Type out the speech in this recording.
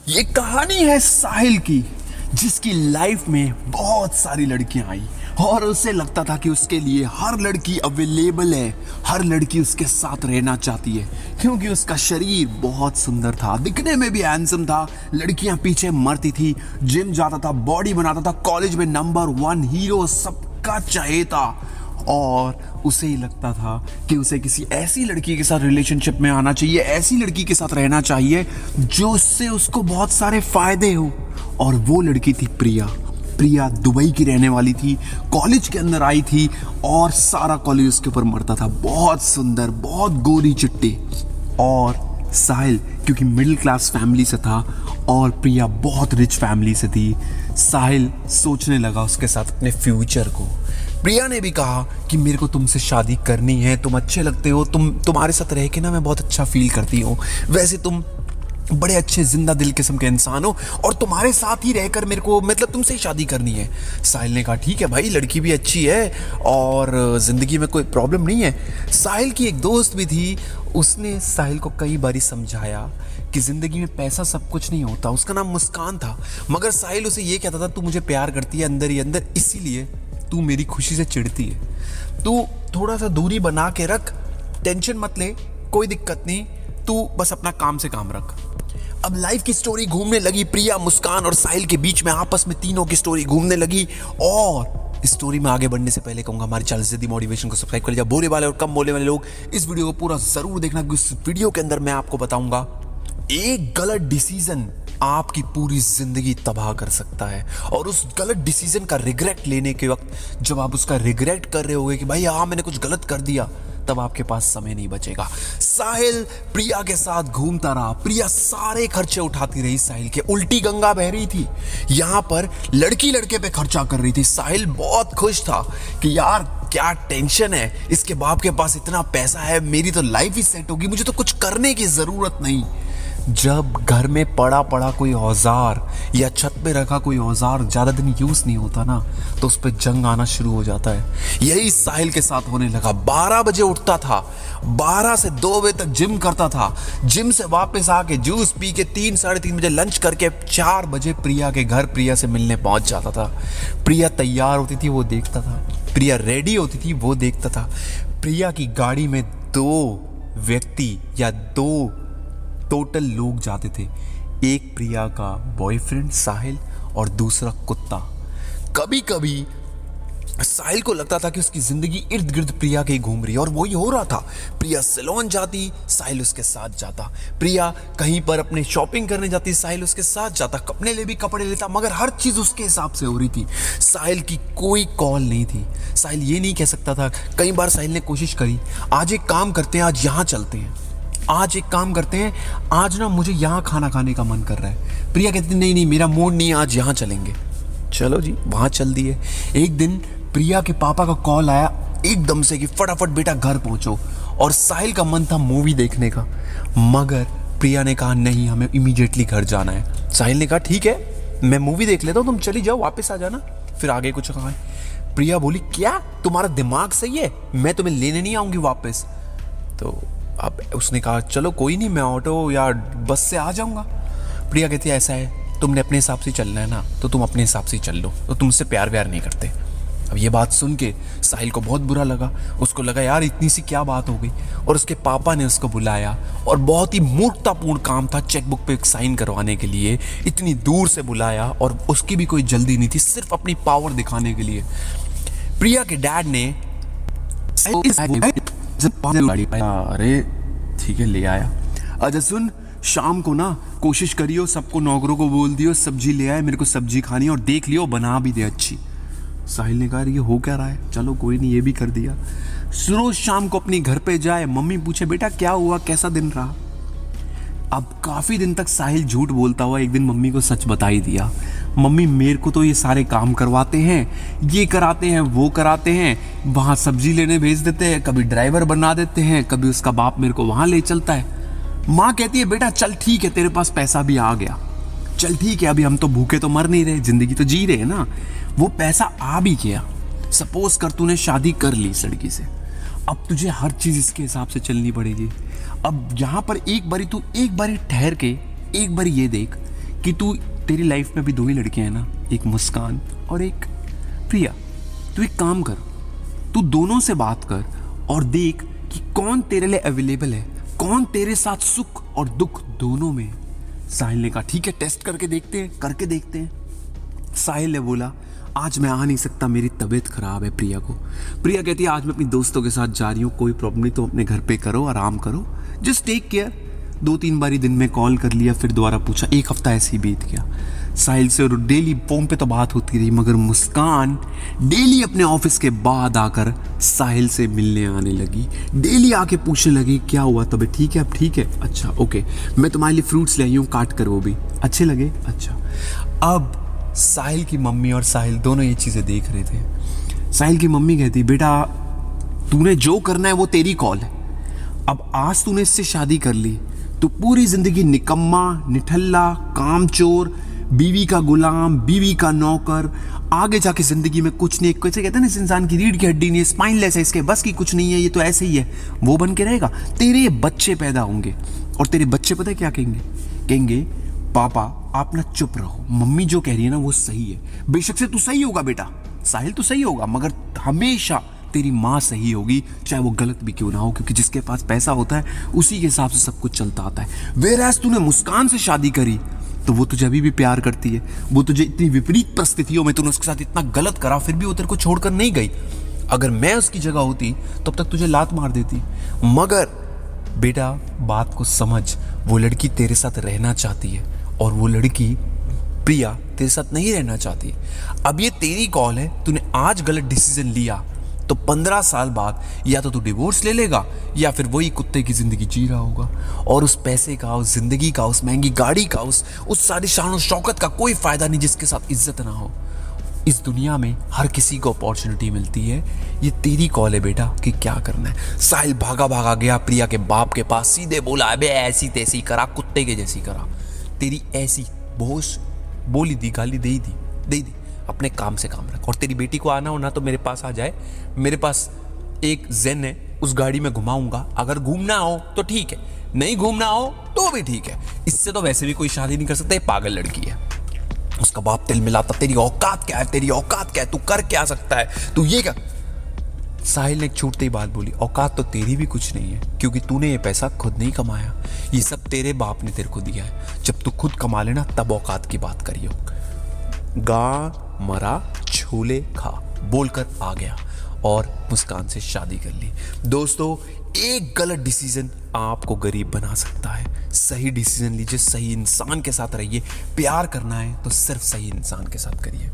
ये कहानी है साहिल की, जिसकी लाइफ में बहुत सारी लड़कियां आई और उसे लगता था कि उसके लिए हर लड़की अवेलेबल है, हर लड़की उसके साथ रहना चाहती है क्योंकि उसका शरीर बहुत सुंदर था, दिखने में भी हैंडसम था। लड़कियां पीछे मरती थी, जिम जाता था, बॉडी बनाता था, कॉलेज में नंबर 1 हीरो सबका चहेता। और उसे ही लगता था कि उसे किसी ऐसी लड़की के साथ रिलेशनशिप में आना चाहिए, ऐसी लड़की के साथ रहना चाहिए जो उससे उसको बहुत सारे फायदे हो। और वो लड़की थी प्रिया। प्रिया दुबई की रहने वाली थी, कॉलेज के अंदर आई थी और सारा कॉलेज उसके ऊपर मरता था। बहुत सुंदर, बहुत गोरी चिट्टी। और साहिल क्योंकि मिडिल क्लास फैमिली से था और प्रिया बहुत रिच फैमिली से थी, साहिल सोचने लगा उसके साथ अपने फ्यूचर को। प्रिया ने भी कहा कि मेरे को तुमसे शादी करनी है, तुम अच्छे लगते हो, तुम्हारे साथ रह के ना मैं बहुत अच्छा फील करती हूँ, वैसे तुम बड़े अच्छे जिंदा दिल किस्म के इंसान हो और तुम्हारे साथ ही रहकर मेरे को मतलब तुमसे ही शादी करनी है। साहिल ने कहा ठीक है भाई, लड़की भी अच्छी है और जिंदगी में कोई प्रॉब्लम नहीं है। साहिल की एक दोस्त भी थी, उसने साहिल को कई बारी समझाया कि जिंदगी में पैसा सब कुछ नहीं होता। उसका नाम मुस्कान था, मगर साहिल उसे ये कहता था तू मुझे प्यार करती है अंदर ही अंदर, इसीलिए तू मेरी खुशी से चिढ़ती है, तू थोड़ा सा दूरी बना के रख, टेंशन मत ले, कोई दिक्कत नहीं, तू बस अपना काम से काम रख। अब लाइफ की स्टोरी घूमने लगी, प्रिया, मुस्कान और साहिल के बीच में आपस में तीनों की स्टोरी घूमने लगी। और स्टोरी में आगे बढ़ने से पहले कहूंगा हमारे चैनल से मोटिवेशन को सब्सक्राइब कर लीजिए। बोलने वाले और कम बोलने वाले लोग इस वीडियो को पूरा जरूर देखना, क्योंकि इस वीडियो के अंदर मैं आपको बताऊंगा एक गलत डिसीजन आपकी पूरी जिंदगी तबाह कर सकता है। और उस गलत डिसीजन का रिग्रेट लेने के वक्त जब आप उसका रिग्रेट कर रहे होगे कि भाई हाँ मैंने कुछ गलत कर दिया, तब आपके पास समय नहीं बचेगा। साहिल प्रिया के साथ घूमता रहा, प्रिया सारे खर्चे उठाती रही साहिल के, उल्टी गंगा बह रही थी। यहां पर लड़की लड़के पे खर्चा कर रही थी। साहिल बहुत खुश था कि यार क्या टेंशन है, इसके बाप के पास इतना पैसा है, मेरी तो लाइफ ही सेट होगी, मुझे तो कुछ करने की जरूरत नहीं। जब घर में पड़ा कोई औजार या छत पे रखा कोई औजार ज्यादा दिन यूज नहीं होता ना, तो उस पर जंग आना शुरू हो जाता है। यही साहिल के साथ होने लगा। 12 बजे उठता था, 12 से 2 बजे तक जिम करता था, जिम से वापस आके जूस पी के 3 साढ़े 3 बजे लंच करके 4 बजे प्रिया के घर प्रिया से मिलने पहुंच जाता था। प्रिया तैयार होती थी वो देखता था, प्रिया रेडी होती थी वो देखता था। प्रिया की गाड़ी में 2 व्यक्ति या 2 टोटल लोग जाते थे, एक प्रिया का बॉयफ्रेंड साहिल और दूसरा कुत्ता। कभी कभी साहिल को लगता था कि उसकी जिंदगी इर्द गिर्द प्रिया के ही घूम रही है और वही हो रहा था। प्रिया सैलून जाती, साहिल उसके साथ जाता, प्रिया कहीं पर अपने शॉपिंग करने जाती, साहिल उसके साथ जाता, अपने लिए भी कपड़े लेता, मगर हर चीज उसके हिसाब से हो रही थी। साहिल की कोई कॉल नहीं थी, साहिल ये नहीं कह सकता था। कई बार साहिल ने कोशिश करी, आज एक काम करते हैं, आज यहाँ चलते हैं, आज एक काम करते हैं, आज ना मुझे यहाँ खाना खाने का मन कर रहा है। प्रिया कहती नहीं नहीं मेरा मूड नहीं है, आज यहाँ चलेंगे। चलो जी, वहाँ चल दिए। एक दिन प्रिया के पापा का कॉल आया एकदम से कि फटाफट बेटा घर पहुँचो, और साहिल का मन था मूवी देखने का, मगर प्रिया ने कहा नहीं हमें इमीडिएटली घर जाना है। साहिल ने कहा ठीक है मैं मूवी देख लेता हूँ, तुम चली जाओ, वापस आ जाना, फिर आगे कुछ कहा। प्रिया बोली क्या तुम्हारा दिमाग सही है, मैं तुम्हें लेने नहीं आऊँगी वापस। तो अब उसने कहा चलो कोई नहीं, मैं ऑटो या बस से आ जाऊंगा। प्रिया कहती है ऐसा है तुमने अपने हिसाब से चलना है ना, तो तुम अपने हिसाब से चल लो, तो तुमसे प्यार व्यार नहीं करते। अब ये बात सुन के साहिल को बहुत बुरा लगा, उसको लगा यार इतनी सी क्या बात हो गई, और उसके पापा ने उसको बुलाया और बहुत ही मूर्खतापूर्ण काम था, चेकबुक पे एक साइन करवाने के लिए इतनी दूर से बुलाया, और उसकी भी कोई जल्दी नहीं थी, सिर्फ अपनी पावर दिखाने के लिए। प्रिया के डैड ने अरे ठीक है ले आया, अच्छा सुन शाम को ना कोशिश करियो सबको नौकरों को बोल दियो सब्जी ले आए, मेरे को सब्जी खानी है, और देख लियो बना भी दे अच्छी। साहिल ने कहा ये हो क्या रहा है, चलो कोई नहीं, ये भी कर दिया। रोज शाम को अपनी घर पे जाए, मम्मी पूछे बेटा क्या हुआ, कैसा दिन रहा। अब काफी दिन तक साहिल झूठ बोलता हुआ एक दिन मम्मी को सच बता ही दिया, मम्मी मेरे को तो ये सारे काम करवाते हैं, ये कराते हैं वो कराते हैं, वहाँ सब्जी लेने भेज देते हैं, कभी ड्राइवर बना देते हैं, कभी उसका बाप मेरे को वहाँ ले चलता है। माँ कहती है बेटा चल ठीक है तेरे पास पैसा भी आ गया, चल ठीक है अभी हम तो भूखे तो मर नहीं रहे, जिंदगी तो जी रहे हैं ना, वो पैसा आ भी गया, सपोज कर तूने शादी कर ली इस लड़की से, अब तुझे हर चीज इसके हिसाब से चलनी पड़ेगी। अब यहाँ पर एक बारी ठहर के एक बारी ये देख कि तेरी लाइफ में भी दो ही लड़कियां हैं ना, एक मुस्कान और एक प्रिया। तू एक काम कर, तू दोनों से बात कर और देख कि कौन तेरे लिए अवेलेबल है, कौन तेरे साथ सुख और दुख दोनों में। साहिल ने कहा ठीक है, टेस्ट करके देखते हैं। साहिल ने बोला आज मैं आ नहीं सकता, मेरी तबीयत खराब है प्रिया को। प्रिया कहती है आज मैं अपनी दोस्तों के साथ जा रही हूँ, कोई प्रॉब्लम नहीं, तो अपने घर पे करो, आराम करो, जस्ट टेक केयर। 2-3 बारी दिन में कॉल कर लिया, फिर दोबारा पूछा। 1 हफ्ता ऐसे ही बीत गया। साहिल से और डेली फोन पे तो बात होती रही, मगर मुस्कान डेली अपने ऑफिस के बाद आकर साहिल से मिलने आने लगी। डेली आके पूछने लगी क्या हुआ, तबीयत ठीक है, अब ठीक है, अच्छा ओके, मैं तुम्हारे लिए फ्रूट्स ले आई हूँ, काट कर, वो भी अच्छे लगे, अच्छा। अब साहिल की मम्मी और साहिल दोनों ये चीज़ें देख रहे थे। साहिल की मम्मी कहती बेटा तूने जो करना है वो तेरी कॉल है, अब आज तूने इससे शादी कर ली तो पूरी जिंदगी निकम्मा, निठल्ला, कामचोर, बीवी का गुलाम, बीवी का नौकर, आगे जाके जिंदगी में कुछ नहीं, कैसे कहते हैं ना, इस इंसान की रीढ़ की हड्डी नहीं है, स्पाइनलेस है, इसके बस की कुछ नहीं है, ये तो ऐसे ही है, वो बन के रहेगा। तेरे बच्चे पैदा होंगे और तेरे बच्चे पता है क्या कहेंगे पापा आप ना चुप रहो, मम्मी जो कह रही है ना वो सही है। बेशक से तू सही होगा बेटा, साहिल तू सही होगा, मगर हमेशा तेरी माँ सही होगी, चाहे वो गलत भी क्यों ना हो, क्योंकि जिसके पास पैसा होता है उसी के हिसाब से सब कुछ चलता आता है। वेरएज़ तूने मुस्कान से शादी करी तो वो तुझे अभी भी प्यार करती है, वो तुझे इतनी विपरीत परिस्थितियों में तूने उसके साथ इतना गलत करा, फिर भी वो तेरे को छोड़कर नहीं गई। अगर मैं उसकी जगह होती तब तक तुझे लात मार देती। मगर बेटा बात को समझ, वो लड़की तेरे साथ रहना चाहती है और वो लड़की प्रिया तेरे साथ नहीं रहना चाहती। अब ये तेरी कॉल है, तूने आज गलत डिसीजन लिया तो 15 साल बाद या तो तू डिवोर्स ले लेगा या फिर वही कुत्ते की जिंदगी जी रहा होगा, और उस पैसे का, उस जिंदगी का, उस महंगी गाड़ी का, उस सारी शान और शौकत का कोई फायदा नहीं जिसके साथ इज्जत ना हो। इस दुनिया में हर किसी को अपॉर्चुनिटी मिलती है, ये तेरी कॉल है बेटा कि क्या करना है। साहिल भागा गया प्रिया के बाप के पास, सीधे बोला अबे ऐसी तैसी करा, कुत्ते के जैसी करा, तेरी ऐसी बोस बोली दी, गाली दे दी, अपने काम से काम रख, और तेरी बेटी को आना हो ना तो मेरे पास आ जाए, मेरे पास एक जेन है, उस गाड़ी में घुमाऊंगा, अगर घूमना हो तो ठीक है, नहीं घूमना हो तो भी ठीक है। इससे तो वैसे भी कोई शादी नहीं कर सकता, ये पागल लड़की है। उसका बाप तिल मिलाता, तेरी औकात क्या है, तू कर क्या सकता है, तू ये क्या। साहिल ने एक छूटती बात बोली, औकात तो तेरी भी कुछ नहीं है, क्योंकि तूने ये पैसा खुद नहीं कमाया, ये सब तेरे बाप ने तेरे को दिया है। जब तू खुद कमा लेना तब औकात की बात करियो। गा मरा छोले खा बोलकर आ गया और मुस्कान से शादी कर ली। दोस्तों एक गलत डिसीजन आपको गरीब बना सकता है, सही डिसीजन लीजिए, सही इंसान के साथ रहिए, प्यार करना है तो सिर्फ सही इंसान के साथ करिए।